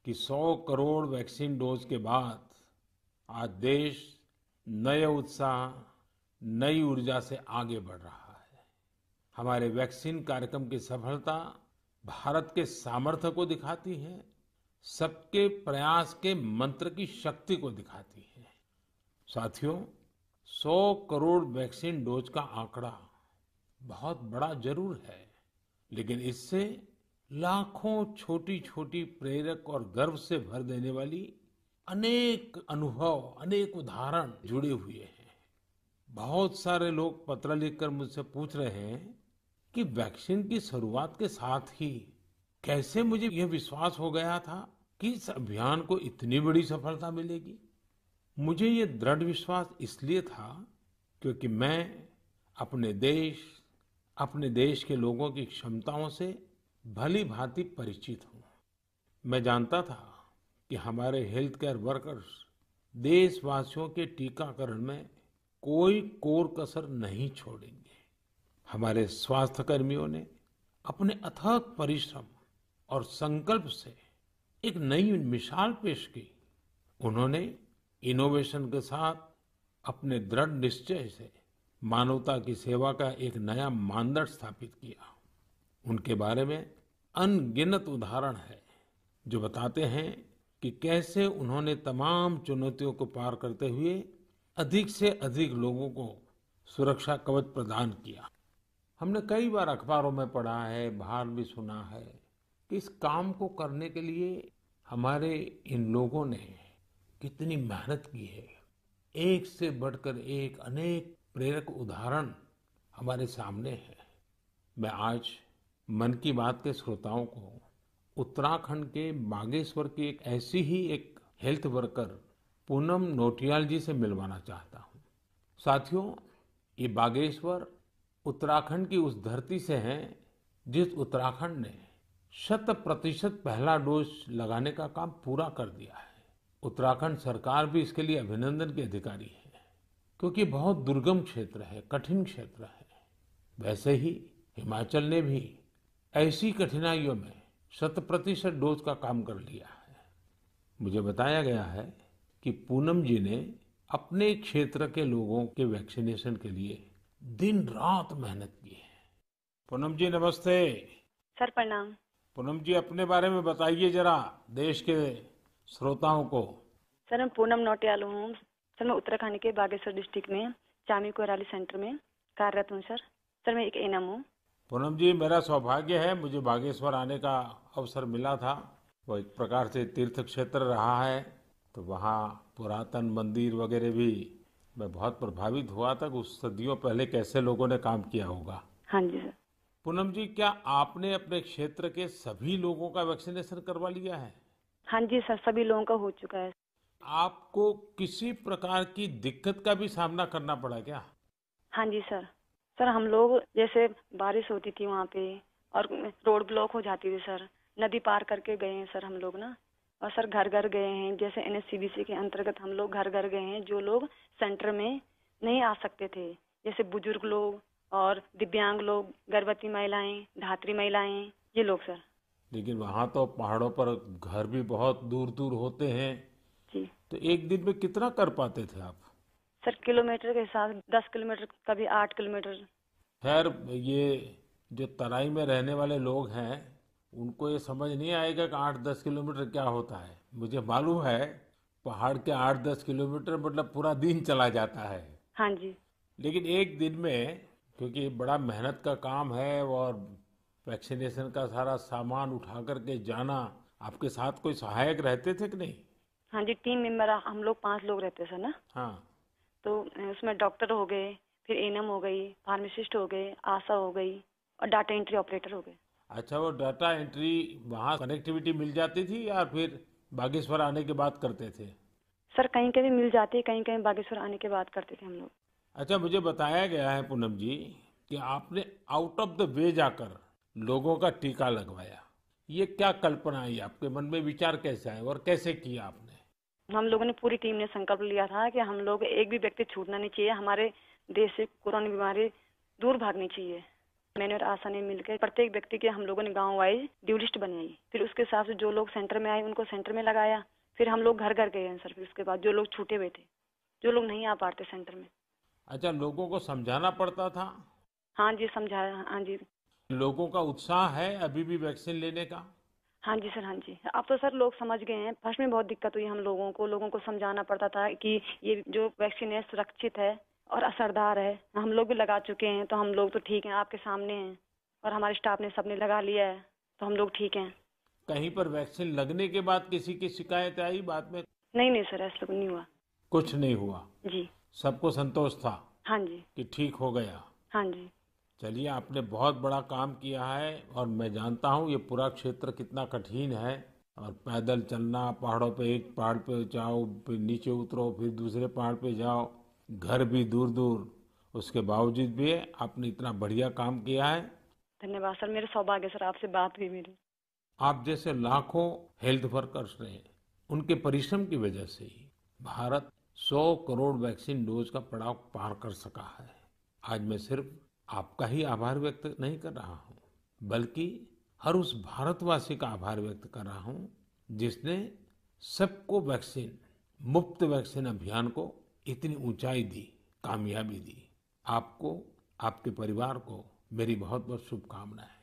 कि 100 crore vaccine dose के बाद आज देश नए उत्साह, नई ऊर्जा से आगे बढ़ रहा है। हमारे वैक्सीन कार्यक्रम की सफलता भारत के सामर्थ्य को दिखाती है, सबके प्रयास के मंत्र की शक्ति को दिखाती है। साथियों, 100 करोड़ वैक्सीन डोज का आंकड़ा बहुत बड़ा जरूर है, लेकिन इससे लाखों छोटी छोटी प्रेरक और गर्व से भर देने वाली अनेक अनुभव, अनेक उदाहरण जुड़े हुए हैं। बहुत सारे लोग पत्र लिखकर मुझसे पूछ रहे हैं कि वैक्सीन की शुरुआत के साथ ही कैसे मुझे यह विश्वास हो गया था कि इस अभियान को इतनी बड़ी सफलता मिलेगी। मुझे ये दृढ़ विश्वास इसलिए था क्योंकि मैं अपने देश के लोगों की क्षमताओं से भली भांति परिचित हूँ। मैं जानता था कि हमारे हेल्थ केयर वर्कर्स देशवासियों के टीकाकरण में कोई कोर कसर नहीं छोड़ेंगे। हमारे स्वास्थ्य कर्मियों ने अपने अथक परिश्रम और संकल्प से एक नई मिसाल पेश की। उन्होंने इनोवेशन के साथ अपने दृढ़ निश्चय से मानवता की सेवा का एक नया मानदंड स्थापित किया। उनके बारे में अनगिनत उदाहरण है जो बताते हैं कि कैसे उन्होंने तमाम चुनौतियों को पार करते हुए अधिक से अधिक लोगों को सुरक्षा कवच प्रदान किया। हमने कई बार अखबारों में पढ़ा है, बाहर भी सुना है कि इस काम को करने के लिए हमारे इन लोगों ने कितनी मेहनत की है। एक से बढ़कर एक अनेक प्रेरक उदाहरण हमारे सामने हैं। मैं आज मन की बात के श्रोताओं को उत्तराखंड के बागेश्वर की एक हेल्थ वर्कर पूनम नौटियाल जी से मिलवाना चाहता हूँ। साथियों, ये बागेश्वर उत्तराखंड की उस धरती से है जिस उत्तराखंड ने 100% पहला डोज लगाने का काम पूरा कर दिया है। उत्तराखंड सरकार भी इसके लिए अभिनंदन की अधिकारी है, क्योंकि बहुत दुर्गम क्षेत्र है, कठिन क्षेत्र है। वैसे ही हिमाचल ने भी ऐसी कठिनाइयों में 100% डोज का काम कर लिया है। मुझे बताया गया है कि पूनम जी ने अपने क्षेत्र के लोगों के वैक्सीनेशन के लिए दिन रात मेहनत की है। पूनम जी नमस्ते। सर प्रणाम। पूनम जी, अपने बारे में बताइए जरा देश के श्रोताओं को। सर मैं पूनम नौटियाल हूँ। सर मैं उत्तराखंड के बागेश्वर डिस्ट्रिक्ट में चामी कोराली सेंटर में कार्यरत हूँ। सर मैं एक एएनएम हूँ। पूनम जी, मेरा सौभाग्य है, मुझे बागेश्वर आने का अवसर मिला था। वो एक प्रकार से तीर्थ क्षेत्र रहा है, तो वहाँ पुरातन मंदिर वगैरह भी मैं बहुत प्रभावित हुआ था कि उस सदियों पहले कैसे लोगों ने काम किया होगा। हाँ जी सर। पूनम जी, क्या आपने अपने क्षेत्र के सभी लोगों का वैक्सीनेशन करवा लिया है? हाँ जी सर, सभी लोगों का हो चुका है। आपको किसी प्रकार की दिक्कत का भी सामना करना पड़ा क्या? हाँ जी सर। सर हम लोग जैसे बारिश होती थी वहाँ पे और रोड ब्लॉक हो जाती थी सर, नदी पार करके गए हैं सर हम लोग ना। और सर घर घर गए हैं, जैसे एनएचसीवीसी के अंतर्गत हम लोग घर घर गए हैं जो लोग सेंटर में नहीं आ सकते थे, जैसे बुजुर्ग लोग और दिव्यांग लोग, गर्भवती महिलाएं, धात्री महिलाएं, ये लोग सर। लेकिन वहां तो पहाड़ों पर घर भी बहुत दूर दूर होते हैं, जी तो एक दिन में कितना कर पाते थे आप? सर, किलोमीटर के हिसाब 10 किलोमीटर, कभी 8 किलोमीटर। खैर, ये जो तराई में रहने वाले लोग हैं उनको ये समझ नहीं आएगा कि 8-10 किलोमीटर क्या होता है। मुझे मालूम है पहाड़ के 8-10 किलोमीटर मतलब पूरा दिन चला जाता है। हाँ जी। लेकिन एक दिन में, क्योंकि बड़ा मेहनत का काम है और वैक्सीनेशन का सारा सामान उठा करके जाना, आपके साथ कोई सहायक रहते थे कि नहीं? हाँ जी, टीम मेंबर हम लोग 5 लोग रहते सर ना। हाँ। तो उसमें डॉक्टर हो गए, फिर एएनएम हो गई, फार्मासिस्ट हो गए, आशा हो गई और डाटा एंट्री ऑपरेटर हो गए। अच्छा, वो डाटा एंट्री वहाँ कनेक्टिविटी मिल जाती थी या फिर बागेश्वर आने के बाद करते थे? सर कहीं कहीं मिल जाती है, कहीं कहीं बागेश्वर आने के बाद करते थे हम लोग। अच्छा, मुझे बताया गया है पूनम जी कि आपने आउट ऑफ द वे जाकर लोगों का टीका लगवाया। ये क्या कल्पना आई आपके मन में, विचार कैसे आया और कैसे किया आपने? हम लोगों ने, पूरी टीम ने संकल्प लिया था कि हम लोग एक भी व्यक्ति छूटना नहीं चाहिए, हमारे देश से कोरोना बीमारी दूर भागनी चाहिए। मैंने और आशा ने मिलकर प्रत्येक व्यक्ति के हम लोगों ने गांव वाइज ड्यू लिस्ट बनाई। फिर उसके हिसाब से जो लोग सेंटर में आए उनको सेंटर में लगाया। फिर हम लोग घर घर गए हैं सर। फिर उसके बाद जो लोग छूटे हुए थे, जो लोग नहीं आ पाते सेंटर में। अच्छा, लोगों को समझाना पड़ता था? हाँ जी, समझाया। हाँ जी। लोगों का उत्साह है अभी भी वैक्सीन लेने का? हाँ जी सर, हाँ जी। अब तो सर लोग समझ गए हैं। फर्स्ट में बहुत दिक्कत हुई हम लोगों को समझाना पड़ता था कि ये जो वैक्सीन है सुरक्षित है और असरदार है। हम लोग भी लगा चुके हैं, तो हम लोग तो ठीक हैं, आपके सामने हैं। और हमारे स्टाफ ने सबने लगा लिया है, तो हम लोग ठीक हैं। कहीं पर वैक्सीन लगने के बाद किसी की शिकायत आई बाद में? नहीं नहीं सर, ऐसा कुछ नहीं हुआ। कुछ नहीं हुआ? जी। सबको संतोष था हाँ जी। कि ठीक हो गया? हाँ जी। चलिए, आपने बहुत बड़ा काम किया है और मैं जानता हूँ ये पूरा क्षेत्र कितना कठिन है। और पैदल चलना, पहाड़ों पे, एक पहाड़ पे जाओ, फिर नीचे उतरो, फिर दूसरे पहाड़ पे जाओ, घर भी दूर दूर, उसके बावजूद भी आपने इतना बढ़िया काम किया है। धन्यवाद सर, मेरे सौभाग्य सर, आपसे बात हुई मेरी। आप जैसे लाखों हेल्थ वर्कर्स ने, उनके परिश्रम की वजह से ही भारत 100 करोड़ वैक्सीन डोज का पड़ाव पार कर सका है। आज मैं सिर्फ आपका ही आभार व्यक्त नहीं कर रहा हूँ, बल्कि हर उस भारतवासी का आभार व्यक्त कर रहा हूँ जिसने सबको वैक्सीन, मुफ्त वैक्सीन अभियान को इतनी ऊंचाई दी, कामयाबी दी। आपको, आपके परिवार को मेरी बहुत बहुत शुभकामनाएं।